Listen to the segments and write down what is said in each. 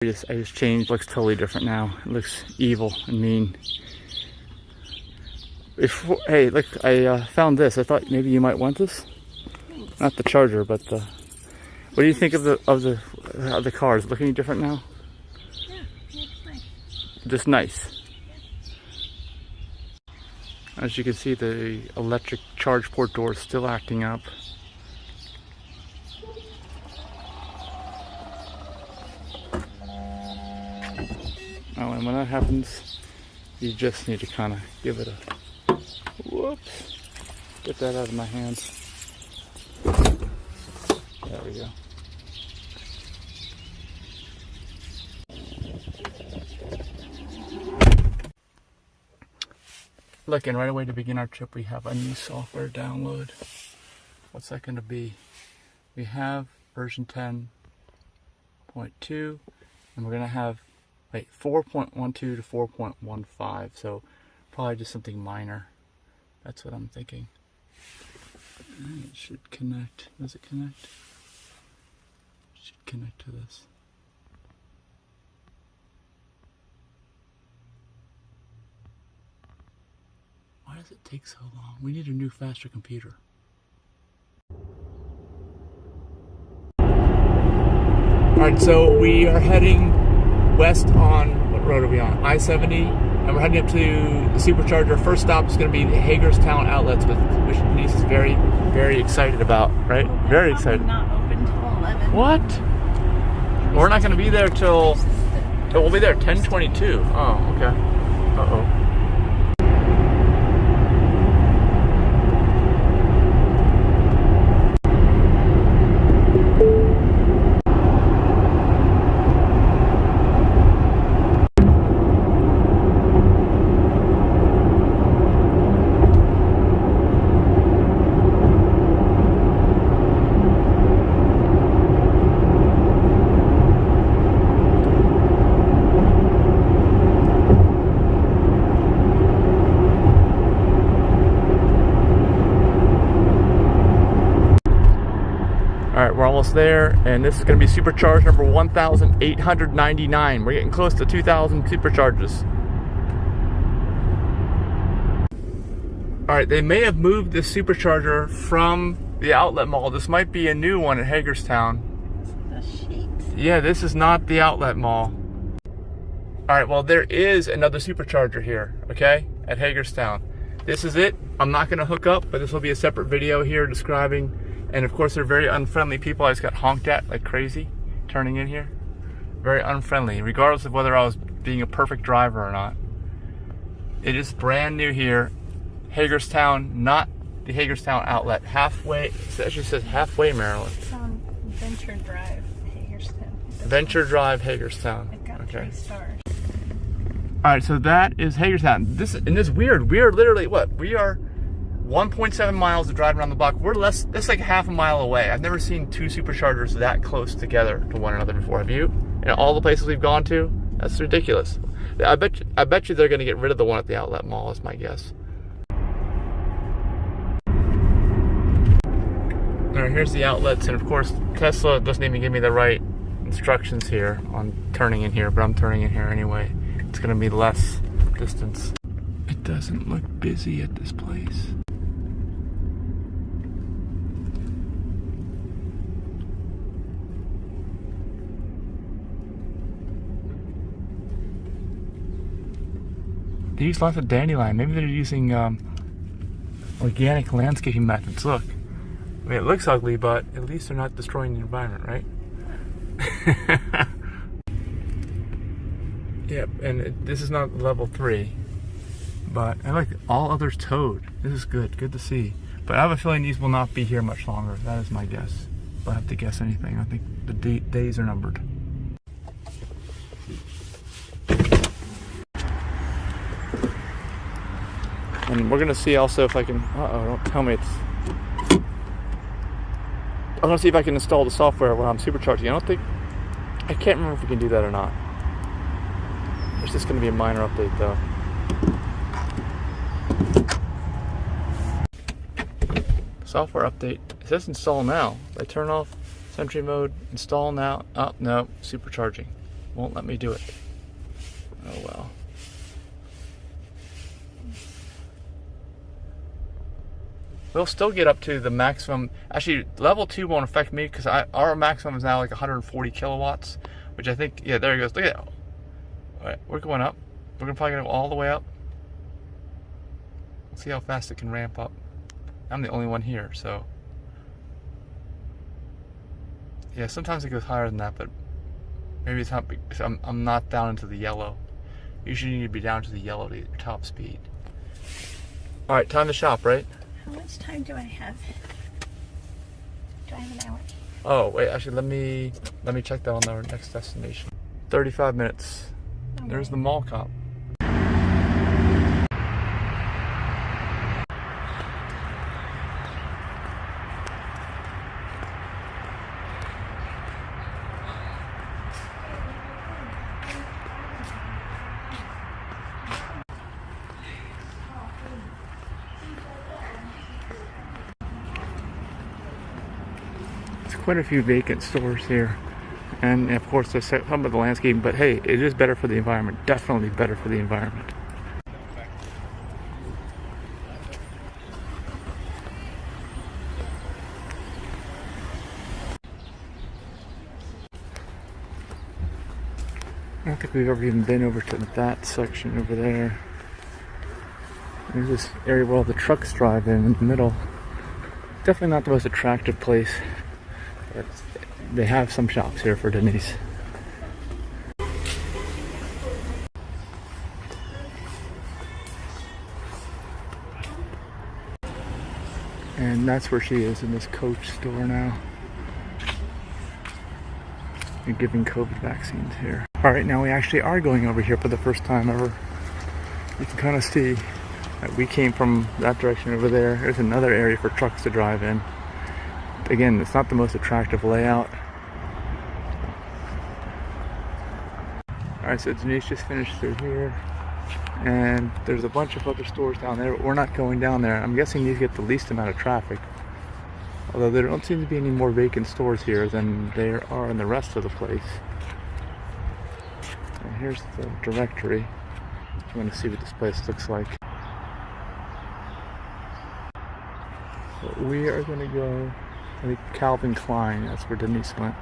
I just changed. Looks totally different now. It looks evil and mean. Hey, look! I found this. I thought maybe you might want this. Thanks. Not the charger, but the. What do you think of the cars? Looking any different now? Yeah, it's nice. Just nice. Yeah. As you can see, the electric charge port door is still acting up. Oh, and when that happens, you just need to kind of give it a whoops. Get that out of my hands. There we go. Look, and right away to begin our trip, we have a new software download. What's that going to be? We have version 10.2, and we're going to have 4.12 to 4.15, so probably just something minor. That's what I'm thinking. And it should connect. Does it connect? It should connect to this. Why does it take so long? We need a new, faster computer. Alright, so we are heading west on, what road are we on? I-70, and we're heading up to the supercharger. First stop is going to be the Hagerstown outlets, which Denise is very, very excited about, right? Very excited. Not open till 11. What? We're not going to be there till, we'll be there at 10:22. Oh, okay. Uh-oh. Alright, we're almost there, and this is going to be supercharge number 1,899. We're getting close to 2,000 supercharges. Alright, they may have moved this supercharger from the outlet mall. This might be a new one at Hagerstown. The sheet. Yeah, this is not the outlet mall. Alright, well, there is another supercharger here, okay, at Hagerstown. This is it. I'm not going to hook up, but this will be a separate video here describing. And of course, they're very unfriendly people. I just got honked at like crazy turning in here. Very unfriendly, regardless of whether I was being a perfect driver or not. It is brand new here. Hagerstown, not the Hagerstown outlet. Halfway, it actually says halfway, Maryland. It's on Venture Drive, Hagerstown. Venture Drive, Hagerstown. It got okay. 3 stars. Alright, so that is Hagerstown. This weird. We are literally, what? We are 1.7 miles to drive around the block. That's like half a mile away. I've never seen 2 superchargers that close together to one another before. Have you? In all the places we've gone to? That's ridiculous. I bet you they're going to get rid of the one at the outlet mall, is my guess. Alright, here's the outlets, and of course, Tesla doesn't even give me the right instructions here on turning in here, but I'm turning in here anyway. It's going to be less distance. It doesn't look busy at this place. They use lots of dandelion. Maybe they're using organic landscaping methods. Look. I mean, it looks ugly, but at least they're not destroying the environment, right? Yep, and this is not level 3. But I like all others towed. This is good. Good to see. But I have a feeling these will not be here much longer. That is my guess. If I have to guess anything, I think the days are numbered. And we're going to see also if I can... Uh-oh, don't tell me it's... I'm going to see if I can install the software while I'm supercharging. I can't remember if we can do that or not. There's just going to be a minor update though. Software update. It says install now. I turn off Sentry mode, install now. Oh, no, supercharging. Won't let me do it. Oh well. We'll still get up to the maximum. Actually, level 2 won't affect me because our maximum is now like 140 kilowatts, which I think, yeah, there it goes. Look at that. All right, we're going up. We're gonna probably go all the way up. Let's see how fast it can ramp up. I'm the only one here, so. Yeah, sometimes it goes higher than that, but maybe it's not. I'm not down into the yellow. Usually you need to be down to the yellow to get your top speed. All right, time to shop, right? How much time do I have? Do I have an hour? Oh wait, actually let me check that on our next destination. 35 minutes. Okay. There's the mall cop. Quite a few vacant stores here, and of course there's some of the landscaping, but hey, it is better for the environment. Definitely better for the environment. I don't think we've ever even been over to that section over there. There's this area where all the trucks drive in the middle. Definitely not the most attractive place. They have some shops here for Denise. And that's where she is, in this Coach store now. They're giving COVID vaccines here. Alright, now we actually are going over here for the first time ever. You can kind of see that we came from that direction over there. There's another area for trucks to drive in. Again, it's not the most attractive layout. Alright, so Denise just finished through here. And there's a bunch of other stores down there, but we're not going down there. I'm guessing these get the least amount of traffic. Although there don't seem to be any more vacant stores here than there are in the rest of the place. And here's the directory. If you want to see what this place looks like. But we are going to go, I think, Calvin Klein. That's where Denise went.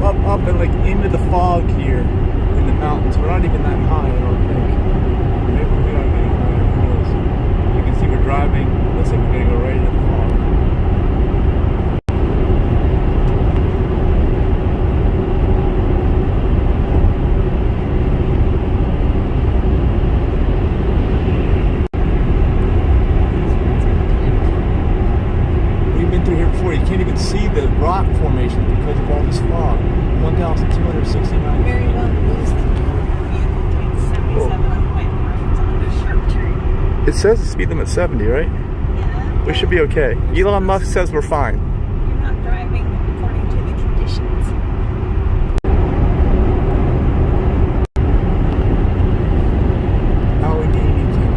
Up and like into the fog here in the mountains. We're not even that high, I don't think. Maybe we are getting higher. Who knows? You can see we're driving. Looks like we're gonna go right into the fog. We've been through here before. You can't even see the rock formation because of all this fog. 1,269. Very well used vehicle doing 77 on the way on the sharp turn. It says the speed limit 70, right? Yeah. We should be okay. Elon Musk says we're fine. You're not driving according to the conditions. How are we gaining time?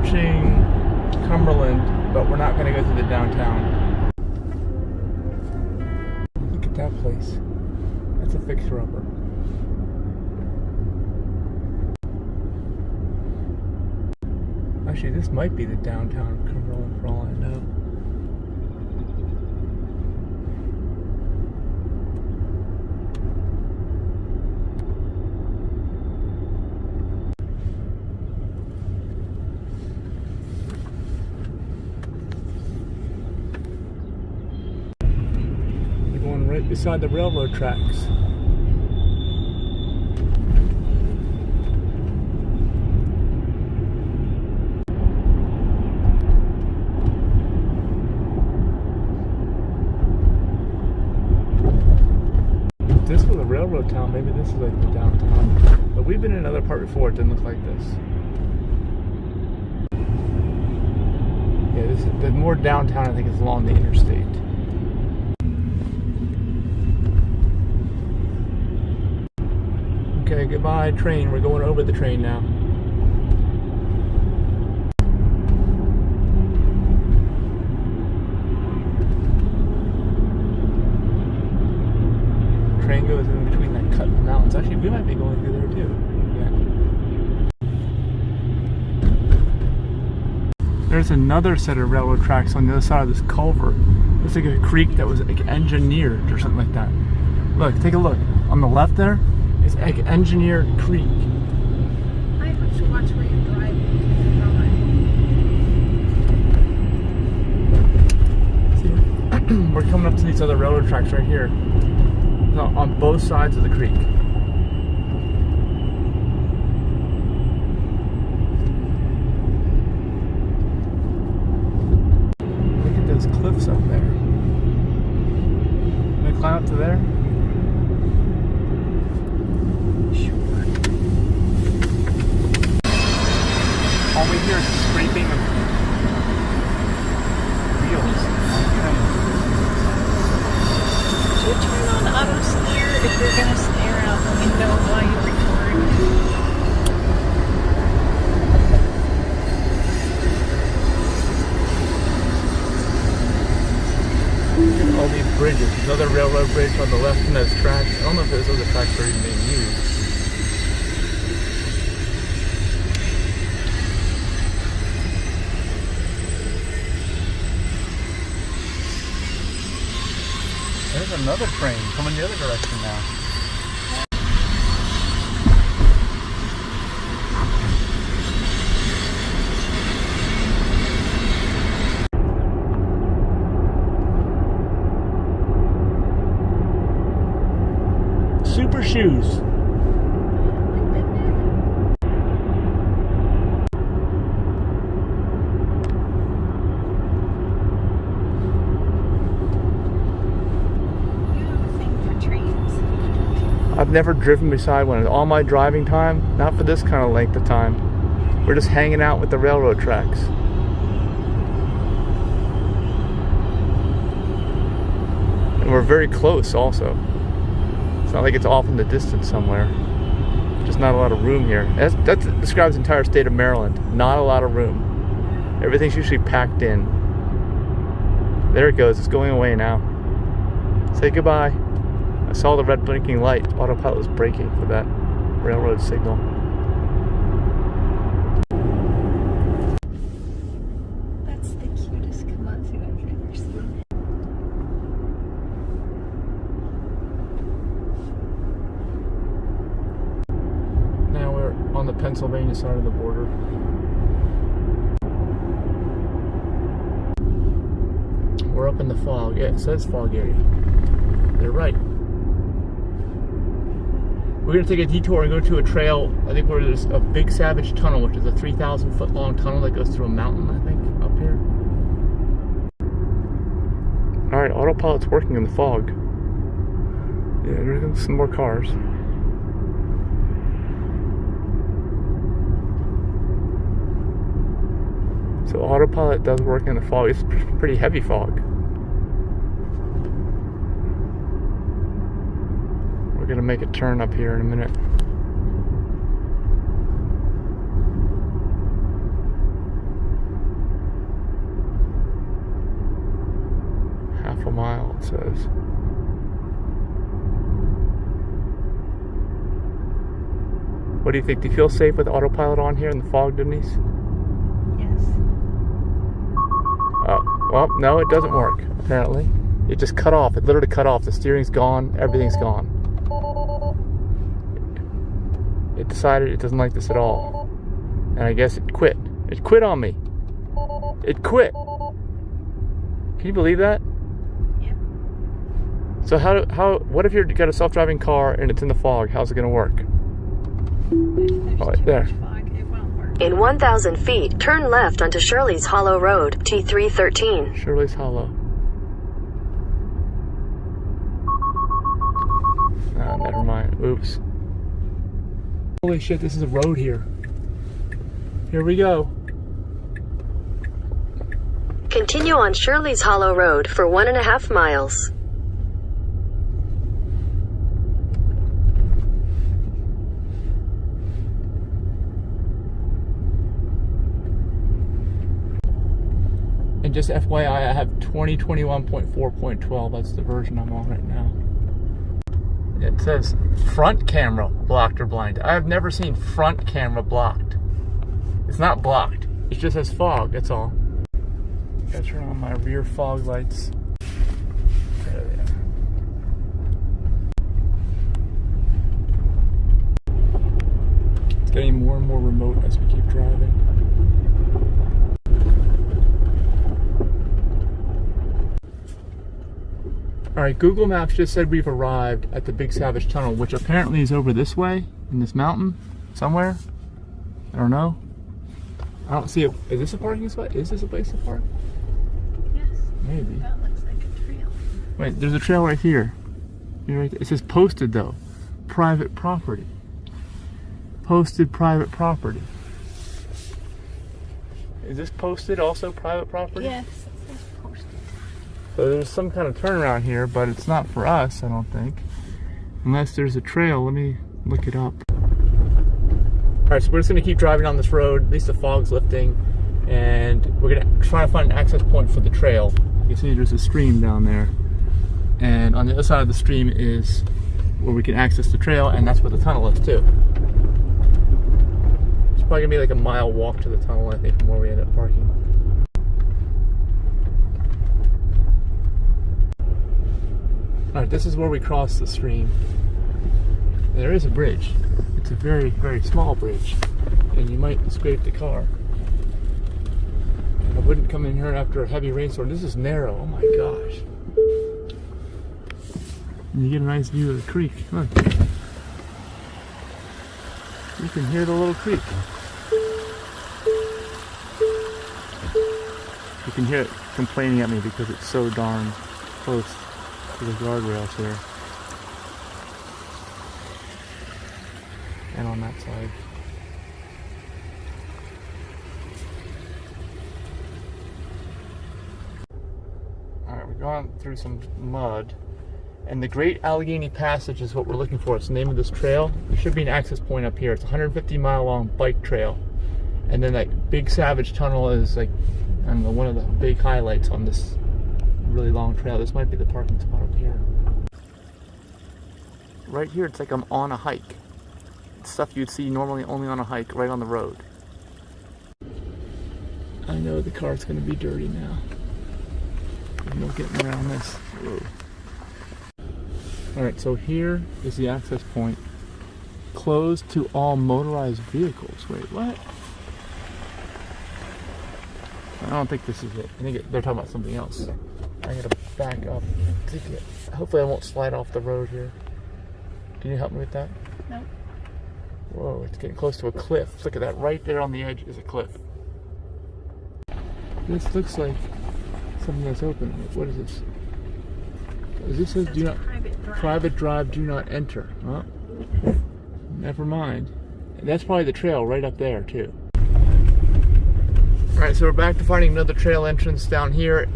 approaching Cumberland, but we're not going to go through the downtown. Look at that place. That's a fixer-upper. Actually, this might be the downtown of Cumberland for all I know. We're going right beside the railroad tracks. This was a railroad town, maybe this is like the downtown. But we've been in another part before, it didn't look like this. Yeah, the more downtown I think is along the interstate. Okay, goodbye train, we're going over the train now. Train goes in between that cut in the mountains. Actually, we might be going through there too. Yeah. There's another set of railroad tracks on the other side of this culvert. It's like a creek that was like engineered or something like that. Look, take a look. On the left there, it's like an engineered creek. I have to watch where you're driving. See, we're coming up to these other railroad tracks right here. On both sides of the creek. Look at those cliffs up there. Can I climb up to there? Sure. All we hear is the scraping of wheels. Should you turn on auto snare if you're going to snare out the window while you record? Look at all these bridges. There's another railroad bridge on the left and those tracks. I don't know if those other tracks are even being used. There's another train coming the other direction now. Super shoes. I've never driven beside one in all my driving time, not for this kind of length of time. We're just hanging out with the railroad tracks. And we're very close also. It's not like it's off in the distance somewhere. Just not a lot of room here. That describes the entire state of Maryland. Not a lot of room. Everything's usually packed in. There it goes, it's going away now. Say goodbye. I saw the red blinking light. Autopilot was braking for that railroad signal. That's the cutest Komatsu I've ever seen. Now we're on the Pennsylvania side of the border. We're up in the fog. Yeah, it says fog area. They're right. We're going to take a detour and go to a trail, I think, where there's a Big Savage Tunnel, which is a 3,000 foot long tunnel that goes through a mountain, I think, up here. Alright, autopilot's working in the fog. Yeah, there's some more cars. So autopilot does work in the fog. It's pretty heavy fog. We're gonna make a turn up here in a minute. mile, it says. What do you think? Do you feel safe with autopilot on here in the fog, Denise? Yes. Oh, well, no, it doesn't work, apparently. It just cut off. It literally cut off. The steering's gone. Everything's gone. It decided it doesn't like this at all. And I guess it quit. It quit on me. It quit. Can you believe that? Yeah. So what if you've got a self-driving car and it's in the fog? How's it going to work? Oh, right there. In 1,000 feet, turn left onto Shirley's Hollow Road, T313. Shirley's Hollow. Ah, never mind. Oops. Holy shit, this is a road here. Here we go. Continue on Shirley's Hollow Road for 1.5 miles. And just FYI, I have 2021.4.12. That's the version I'm on right now. It says front camera blocked or blinded. I have never seen front camera blocked. It's not blocked. It just says fog, that's all. Gotta turn on my rear fog lights. There they are. It's getting more and more remote as we keep driving. Alright, Google Maps just said we've arrived at the Big Savage Tunnel, which apparently is over this way, in this mountain, somewhere. I don't know. I don't see it. Is this a parking spot? Is this a place to park? Yes. Maybe. That looks like a trail. Wait, there's a trail right here. It says posted though. Private property. Posted private property. Is this posted also private property? Yes, it says posted. So there's some kind of turnaround here, but it's not for us, I don't think. Unless there's a trail. Let me look it up. Alright, so we're just going to keep driving on this road. At least the fog's lifting. And we're going to try to find an access point for the trail. You can see there's a stream down there. And on the other side of the stream is where we can access the trail, and that's where the tunnel is too. It's probably going to be like a mile walk to the tunnel, I think, from where we end up parking. Alright, this is where we cross the stream. There is a bridge. It's a very, very small bridge. And you might scrape the car. And I wouldn't come in here after a heavy rainstorm. This is narrow. Oh my gosh. And you get a nice view of the creek. Look. You can hear the little creek. You can hear it complaining at me because it's so darn close to the guardrails here. And on that side. Alright, we're going through some mud. And the Great Allegheny Passage is what we're looking for. It's the name of this trail. There should be an access point up here. It's a 150-mile long bike trail. And then that Big Savage Tunnel is like, I don't know, one of the big highlights on this really long trail. This might be the parking spot up here. Right here, it's like I'm on a hike. It's stuff you'd see normally only on a hike, right on the road. I know the car's gonna be dirty now. There's no getting around this. Whoa. Alright, so here is the access point. Closed to all motorized vehicles. Wait, what? I don't think this is it. I think they're talking about something else. I gotta back up. Hopefully I won't slide off the road here. Can you help me with that? No. Whoa, it's getting close to a cliff. Look at that. Right there on the edge is a cliff. This looks like something that's open. What is this? Is this says do not private drive, do not enter. Well, never mind. That's probably the trail right up there too. Alright, so we're back to finding another trail entrance down here.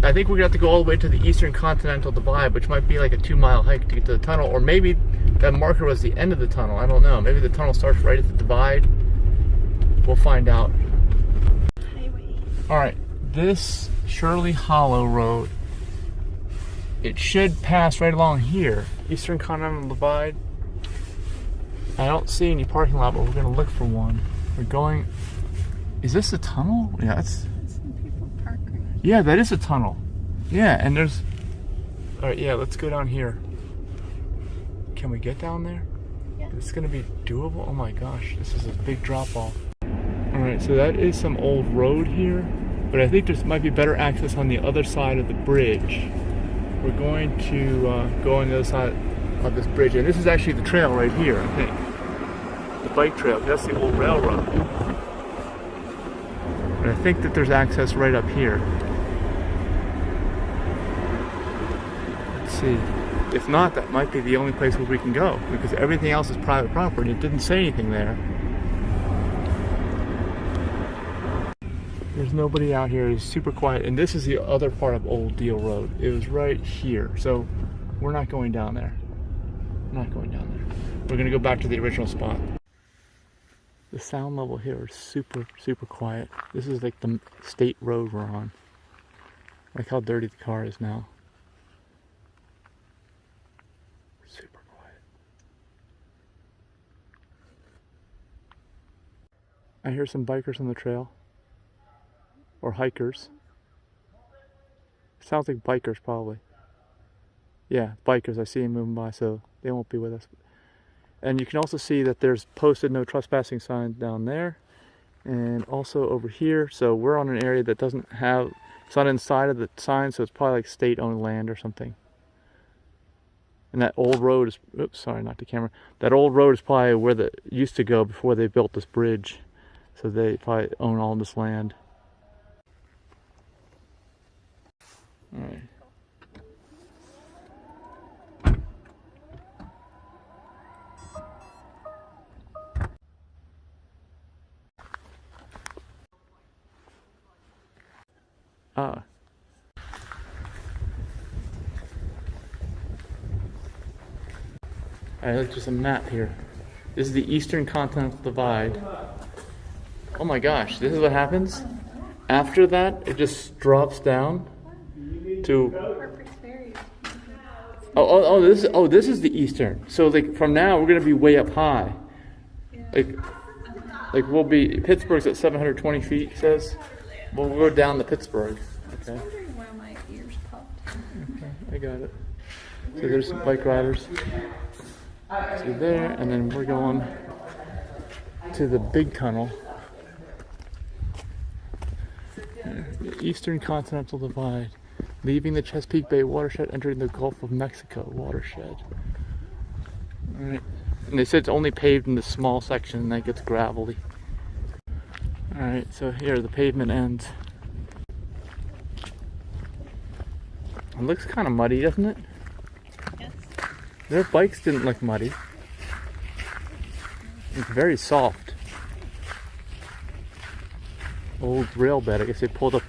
I think we're gonna have to go all the way to the Eastern Continental Divide, which might be like a 2-mile hike to get to the tunnel, or maybe that marker was the end of the tunnel. I don't know. Maybe the tunnel starts right at the divide. We'll find out. Highway. Alright, this Shirley Hollow Road it should pass right along here. Eastern Continental Divide. I don't see any parking lot, but we're gonna look for one. We're going. Is this a tunnel? Yeah, that's. Some people park right. Yeah, that is a tunnel. Yeah, and there's. All right, yeah, let's go down here. Can we get down there? Yeah. Is this gonna be doable? Oh my gosh, this is a big drop off. All right, so that is some old road here, but I think there might be better access on the other side of the bridge. We're going to go on the other side of this bridge, and this is actually the trail right here, I think. The bike trail, that's the old railroad. And I think that there's access right up here. Let's see. If not, that might be the only place where we can go, because everything else is private property. It didn't say anything there. There's nobody out here. It's super quiet. And this is the other part of Old Deal Road. It was right here. So we're not going down there. We're not going down there. We're going to go back to the original spot. The sound level here is super, super quiet. This is like the state road we're on. Like how dirty the car is now. Super quiet. I hear some bikers on the trail. Or hikers. Sounds like bikers probably. Yeah, bikers. I see them moving by, so they won't be with us. And you can also see that there's posted no trespassing signs down there. And also over here. So we're on an area that doesn't have, it's not inside of the sign, so it's probably like state-owned land or something. And that old road is, oops, sorry, not the camera. That old road is probably where it used to go before they built this bridge. So they probably own all this land. All right. Ah. I looked at some map here. This is the Eastern Continental Divide. Oh my gosh, this is what happens. After that, it just drops down to. This is the Eastern. So like from now, we're gonna be way up high. Like we'll be, Pittsburgh's at 720 feet, it says. We'll go down to Pittsburgh. Okay. I was wondering why my ears popped. Okay, I got it. So there's some bike riders. So there, and then we're going to the big tunnel. The Eastern Continental Divide. Leaving the Chesapeake Bay watershed, entering the Gulf of Mexico watershed. Alright. And they said it's only paved in this small section and that gets gravelly. Alright, so here the pavement ends. It looks kind of muddy, doesn't it? Yes. Their bikes didn't look muddy. It's very soft. Old rail bed, I guess they pulled up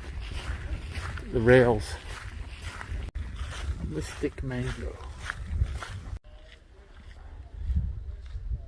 the rails. Mystic mango.